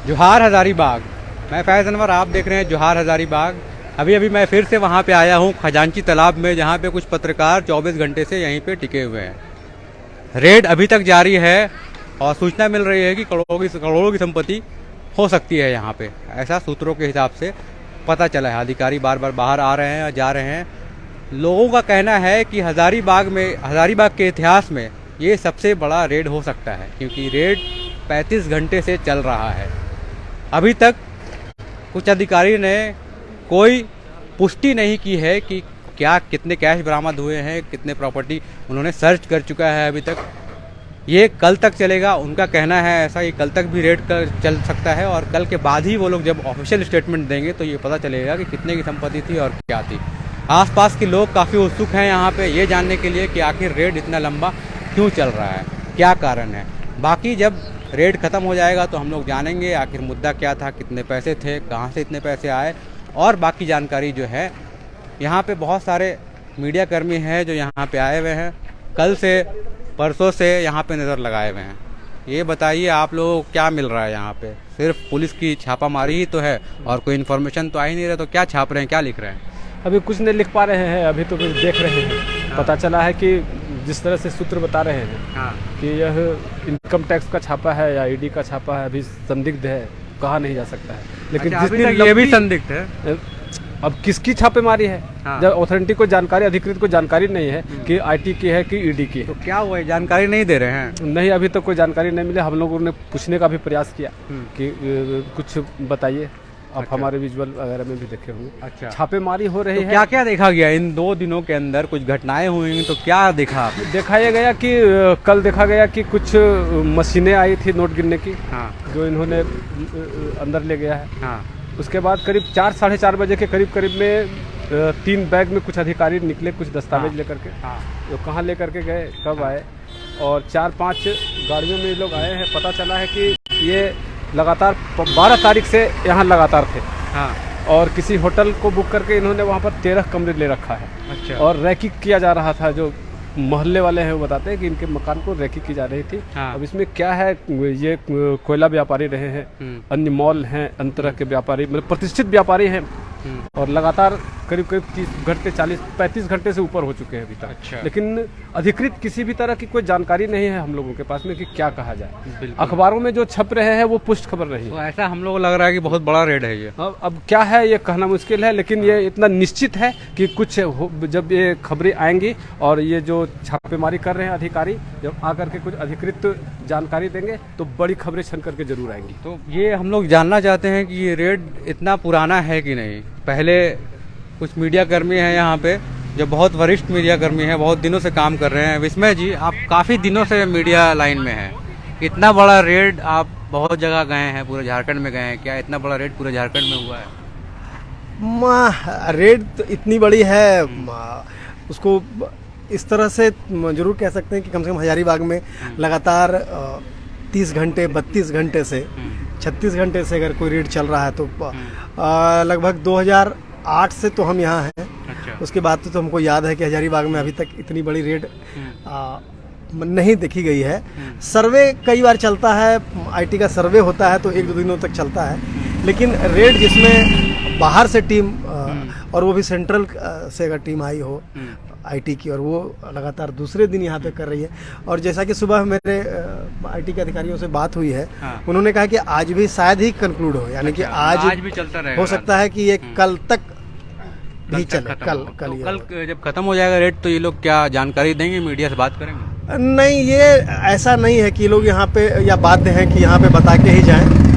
जोहार हज़ारीबाग। मैं फैज़ अनवर, आप देख रहे हैं जोहार हज़ारीबाग। अभी अभी मैं फिर से वहाँ पे आया हूँ खजांची तालाब में, जहाँ पे कुछ पत्रकार 24 घंटे से यहीं पे टिके हुए हैं। रेड अभी तक जारी है और सूचना मिल रही है कि करोड़ों की संपत्ति हो सकती है यहाँ पे, ऐसा सूत्रों के हिसाब से पता चला है। अधिकारी बार बार बाहर आ रहे हैं और जा रहे हैं। लोगों का कहना है कि हज़ारीबाग के इतिहास में ये सबसे बड़ा रेड हो सकता है, क्योंकि रेड 35 घंटे से चल रहा है। अभी तक कुछ अधिकारी ने कोई पुष्टि नहीं की है कि क्या कितने कैश बरामद हुए हैं, कितने प्रॉपर्टी उन्होंने सर्च कर चुका है अभी तक। ये कल तक चलेगा, उनका कहना है ऐसा, ये कल तक भी रेड चल सकता है और कल के बाद ही वो लोग जब ऑफिशियल स्टेटमेंट देंगे तो ये पता चलेगा कि कितने की संपत्ति थी और क्या थी। आसपास के लोग काफ़ी उत्सुक हैं यहाँ पे ये जानने के लिए कि आखिर रेड इतना लंबा क्यों चल रहा है, क्या कारण है। बाकी जब रेड ख़त्म हो जाएगा तो हम लोग जानेंगे आखिर मुद्दा क्या था, कितने पैसे थे, कहाँ से इतने पैसे आए, और बाकी जानकारी जो है। यहाँ पे बहुत सारे मीडिया कर्मी हैं जो यहाँ पे आए हुए हैं, कल से परसों से यहाँ पे नज़र लगाए हुए हैं। ये बताइए आप लोगों को क्या मिल रहा है यहाँ पे? सिर्फ पुलिस की छापामारी ही तो है और कोई इन्फॉर्मेशन तो आ ही नहीं रहा, तो क्या छाप रहे हैं, क्या लिख रहे हैं? अभी कुछ नहीं लिख पा रहे हैं, अभी तो कुछ देख रहे हैं। पता चला है कि जिस तरह से सूत्र बता रहे हैं कि यह इनकम टैक्स का छापा है या ईडी का छापा है, अभी संदिग्ध है, कहा नहीं जा सकता है। लेकिन अच्छा, जिस दिन ये भी संदिग्ध है, अब किसकी छापेमारी है? जब अथॉरिटी को जानकारी, अधिकृत को जानकारी नहीं है कि आईटी की है कि ईडी की है, तो क्या हुआ है, जानकारी नहीं दे रहे हैं? नहीं, अभी तक कोई जानकारी नहीं मिले। हम लोगों ने पूछने का भी प्रयास किया कि कुछ बताइए। आप हमारे विजुअल वगैरह में भी देखे होंगे। अच्छा, छापेमारी हो रही तो है। क्या क्या देखा गया इन 2 दिनों के अंदर? कुछ घटनाएं हुई तो क्या देखा आपने? दिखाया गया कि कल देखा गया कि कुछ मशीनें आई थी नोट गिनने की, जो इन्होंने अंदर ले गया है। उसके बाद करीब 4 साढ़े 4 बजे के करीब में 3 बैग में कुछ अधिकारी निकले, कुछ दस्तावेज लेकर के। तो कहाँ लेकर के गए, कब आए, और 4-5 गाड़ियों में लोग आए हैं। पता चला है कि ये लगातार 12 तारीख से यहाँ लगातार थे। और किसी होटल को बुक करके इन्होंने वहाँ पर 13 कमरे ले रखा है। अच्छा। और रैकिंग किया जा रहा था। जो मोहल्ले वाले हैं वो बताते हैं कि इनके मकान को रैकिंग की जा रही थी। अब इसमें क्या है, ये कोयला व्यापारी रहे हैं, अन्य मॉल हैं, अन्य तरह के व्यापारी, मतलब प्रतिष्ठित व्यापारी हैं, और लगातार करीब 30 घंटे 40-35 घंटे से ऊपर हो चुके हैं अभी तक। अच्छा। लेकिन अधिकृत किसी भी तरह की कोई जानकारी नहीं है हम लोगों के पास में कि क्या कहा जाए। अखबारों में जो छप रहे हैं वो पुष्ट खबर नहीं है। तो ऐसा हम लोग लग रहा है कि बहुत बड़ा रेड है ये। अब क्या है ये कहना मुश्किल है, लेकिन ये इतना निश्चित है कि कुछ जब ये खबरें आएंगी और ये जो छापेमारी कर रहे हैं अधिकारी, जब आकर के कुछ अधिकृत जानकारी देंगे तो बड़ी खबरें छन करके जरूर आएंगी। तो ये हम लोग जानना चाहते हैं कि ये रेड इतना पुराना है कि नहीं। पहले कुछ मीडिया कर्मी हैं यहाँ पे जो बहुत वरिष्ठ मीडिया कर्मी हैं, बहुत दिनों से काम कर रहे हैं। विस्मय जी, आप काफ़ी दिनों से मीडिया लाइन में हैं, इतना बड़ा रेड आप बहुत जगह गए हैं, पूरे झारखंड में गए हैं, क्या इतना बड़ा रेड पूरे झारखंड में हुआ है? रेड तो इतनी बड़ी है, उसको इस तरह से जरूर कह सकते हैं कि कम से कम हजारीबाग में लगातार 30 घंटे 32 घंटे से 36 घंटे से अगर कोई रेड चल रहा है तो लगभग 2008 से तो हम यहाँ हैं। अच्छा। उसके बाद तो हमको याद है कि हजारीबाग में अभी तक इतनी बड़ी रेड नहीं देखी गई है। सर्वे कई बार चलता है, आईटी का सर्वे होता है तो 1-2 दिनों तक चलता है, लेकिन रेड जिसमें बाहर से टीम और वो भी सेंट्रल से अगर टीम आई हो आईटी की, और वो लगातार दूसरे दिन यहाँ पे कर रही है। और जैसा कि सुबह मेरे आईटी के अधिकारियों से बात हुई है, उन्होंने कहा कि आज भी शायद ही कंक्लूड हो, यानी कि आज भी चलता रहेगा। हो सकता है कि ये कल तक भी चले। कल जब खत्म हो जाएगा रेड तो ये लोग क्या जानकारी देंगे, मीडिया से बात करेंगे? नहीं, ये ऐसा नहीं है कि लोग यहाँ पे या बाध्य हैं कि यहाँ पे बता के ही जाएं।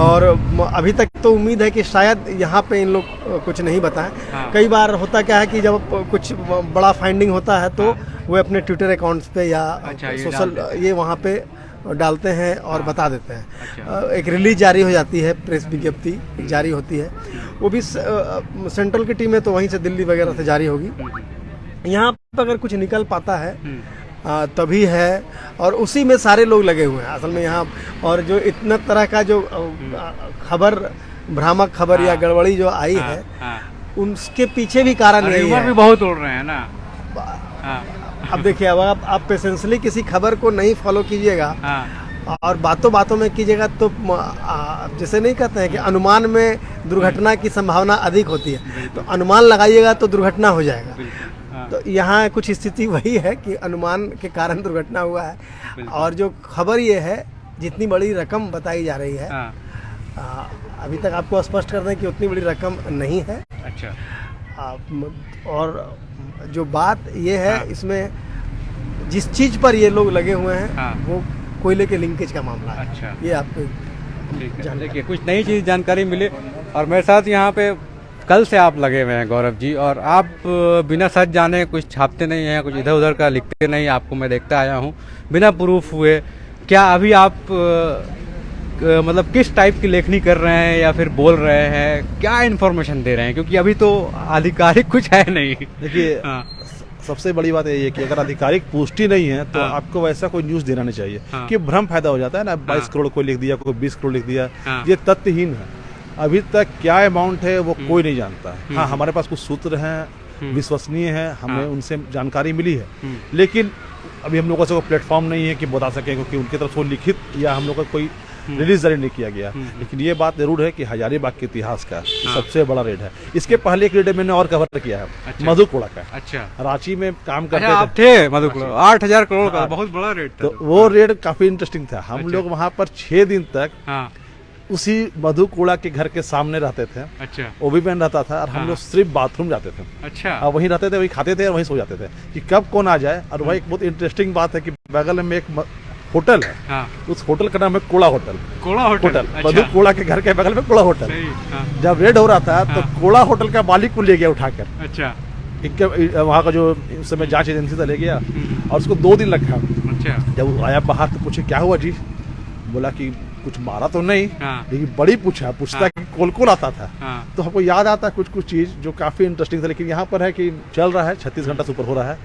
और अभी तक तो उम्मीद है कि शायद यहाँ पे इन लोग कुछ नहीं बताएं। कई बार होता क्या है कि जब कुछ बड़ा फाइंडिंग होता है तो वो अपने ट्विटर अकाउंट्स पे या सोशल ये वहाँ पे डालते हैं और बता देते हैं। एक रिलीज जारी हो जाती है, प्रेस विज्ञप्ति जारी होती है, वो भी सेंट्रल की टीम है तो वहीं से दिल्ली वगैरह से जारी होगी। यहाँ पर अगर कुछ निकल पाता है तभी है, और उसी में सारे लोग लगे हुए हैं असल में यहाँ। और जो इतना तरह का जो खबर, भ्रामक खबर या गड़बड़ी जो आई है, उसके पीछे भी कारण यही है। भी बहुत उड़ रहे हैं ना। अब देखिए, अब आप पेशेंसली किसी खबर को नहीं फॉलो कीजिएगा और बातों बातों में कीजिएगा तो जैसे नहीं कहते हैं कि अनुमान में दुर्घटना की संभावना अधिक होती है, तो अनुमान लगाइएगा तो दुर्घटना हो जाएगा। तो यहाँ कुछ स्थिति वही है कि अनुमान के कारण दुर्घटना हुआ है। और जो खबर ये है, जितनी बड़ी रकम बताई जा रही है, अभी तक आपको स्पष्ट कर दें कि उतनी बड़ी रकम नहीं है। अच्छा। और जो बात ये है, इसमें जिस चीज़ पर ये लोग लगे हुए हैं वो कोयले के लिंकेज का मामला है। अच्छा। ये आपको देखिए कुछ नई चीज़ जानकारी मिली। और मेरे साथ यहाँ पे कल से आप लगे हुए हैं गौरव जी, और आप बिना सच जाने कुछ छापते नहीं हैं, कुछ इधर उधर का लिखते नहीं। आपको मैं देखता आया हूँ बिना प्रूफ हुए। क्या अभी आप मतलब किस टाइप की लेखनी कर रहे हैं या फिर बोल रहे हैं, क्या इन्फॉर्मेशन दे रहे हैं? क्योंकि अभी तो आधिकारिक कुछ है नहीं। देखिए सबसे बड़ी बात ये है कि अगर आधिकारिक पुष्टि नहीं है तो आपको वैसा कोई न्यूज देना नहीं चाहिए कि भ्रम पैदा हो जाता है ना। 22 करोड़ को लिख दिया, कोई 20 करोड़ लिख दिया, ये तथ्यहीन है। अभी तक क्या अमाउंट है वो कोई नहीं जानता है। हाँ, हमारे पास कुछ सूत्र हैं, विश्वसनीय है, हमें उनसे जानकारी मिली है, लेकिन अभी हम लोगों से कोई प्लेटफॉर्म नहीं है कि बता सकें, क्योंकि उनकी तरफ से लिखित या हम लोग का कोई रिलीज जारी नहीं किया गया। लेकिन ये बात जरूर है कि हजारीबाग के इतिहास का सबसे बड़ा रेड है। इसके पहले एक रेड मैंने और कवर किया है। अच्छा। मधुकुड़ा का। अच्छा। रांची में काम करते आप थे मधुकुड़ा। 8,000 करोड़ का बहुत बड़ा रेड था। तो वो रेड काफी इंटरेस्टिंग था। हम लोग वहाँ पर 6 दिन तक उसी मधुकुड़ा के घर के सामने रहते थे। अच्छा। ओबी मैन रहता था और हम लोग सिर्फ बाथरूम जाते थे। अच्छा। और वहीं रहते थे, वहीं खाते थे और वहीं सो जाते थे कि कब कौन आ जाए। और वही एक बहुत इंटरेस्टिंग बात है कि बगल में एक होटल है। हाँ। उस होटल का नाम है कोड़ा होटल। कोड़ा होटल। अच्छा। मधुकुड़ा के घर के बगल में कोड़ा होटल। हाँ। जब रेड हो रहा था तो कोड़ा होटल का मालिक को ले गया उठाकर। अच्छा। वहाँ का जो उस समय जांच एजेंसी था ले गया और उसको 2 दिन रखा। अच्छा। जब वो आया बाहर तो पूछे क्या हुआ जी? बोला कि कुछ मारा तो नहीं। हाँ। लेकिन बड़ी पूछता कि कौन आता था। हाँ। तो हमको याद आता कुछ चीज जो काफी इंटरेस्टिंग था। लेकिन यहाँ पर है कि चल रहा है 36 घंटा से ऊपर हो रहा है।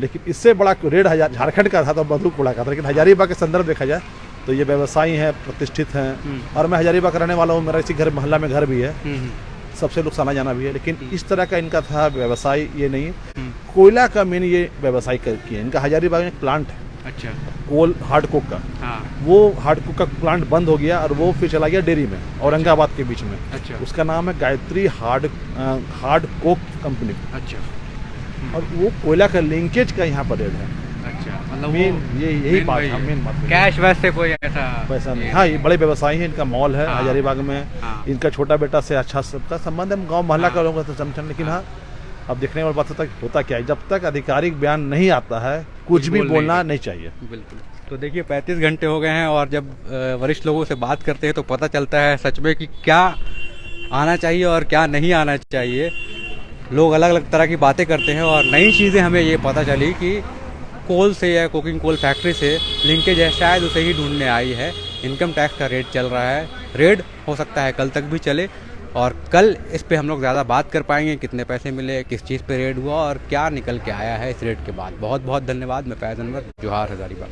लेकिन इससे बड़ा रेड झारखंड का था तो मधुकुड़ा का था। लेकिन हजारीबाग के संदर्भ देखा जाए तो ये व्यवसायी हैं, प्रतिष्ठित हैं। और मैं हजारीबाग रहने वाला हूँ, मेरा इसी घर मोहल्ला में घर भी है, सबसे लोग आना जाना भी है। लेकिन इस तरह का इनका था व्यवसाय ये नहीं। कोयला का मेन ये व्यवसाय किए। इनका हजारीबाग में एक प्लांट है। अच्छा। कोल हार्ड कोक का। हाँ। वो हार्ड कोक का प्लांट बंद हो गया और वो फिर चला गया डेयरी में, औरंगाबाद के बीच में। अच्छा। उसका नाम है गायत्री हार्ड कोक कंपनी। अच्छा। और वो कोयला का लिंकेज का यहाँ पर रेड है। अच्छा। मतलब यही बात है, मेन बात। कैश वैसे कोई ऐसा पैसा नहीं। हाँ, ये बड़े व्यवसायी हैं, इनका मॉल है हजारीबाग में। इनका छोटा बेटा से अच्छा सबका संबंध है, गाँव मोहल्ला का लोगों का समझन। लेकिन हाँ, अब देखने वाली बात होता क्या है, जब तक आधिकारिक बयान नहीं आता है कुछ भी बोलना नहीं चाहिए। बिल्कुल। तो देखिए 35 घंटे हो गए हैं और जब वरिष्ठ लोगों से बात करते हैं तो पता चलता है सच में कि क्या आना चाहिए और क्या नहीं आना चाहिए। लोग अलग अलग तरह की बातें करते हैं और नई चीज़ें हमें ये पता चली कि कोल से या कोकिंग कोल फैक्ट्री से लिंकेज है, शायद उसे ही ढूंढने आई है। इनकम टैक्स का रेड चल रहा है। रेड हो सकता है कल तक भी चले और कल इस पे हम लोग ज़्यादा बात कर पाएंगे, कितने पैसे मिले, किस चीज़ पे रेड हुआ और क्या निकल के आया है इस रेड के बाद। बहुत बहुत धन्यवाद। मैं फैज़ अनवर, जोहार हजारीबाग।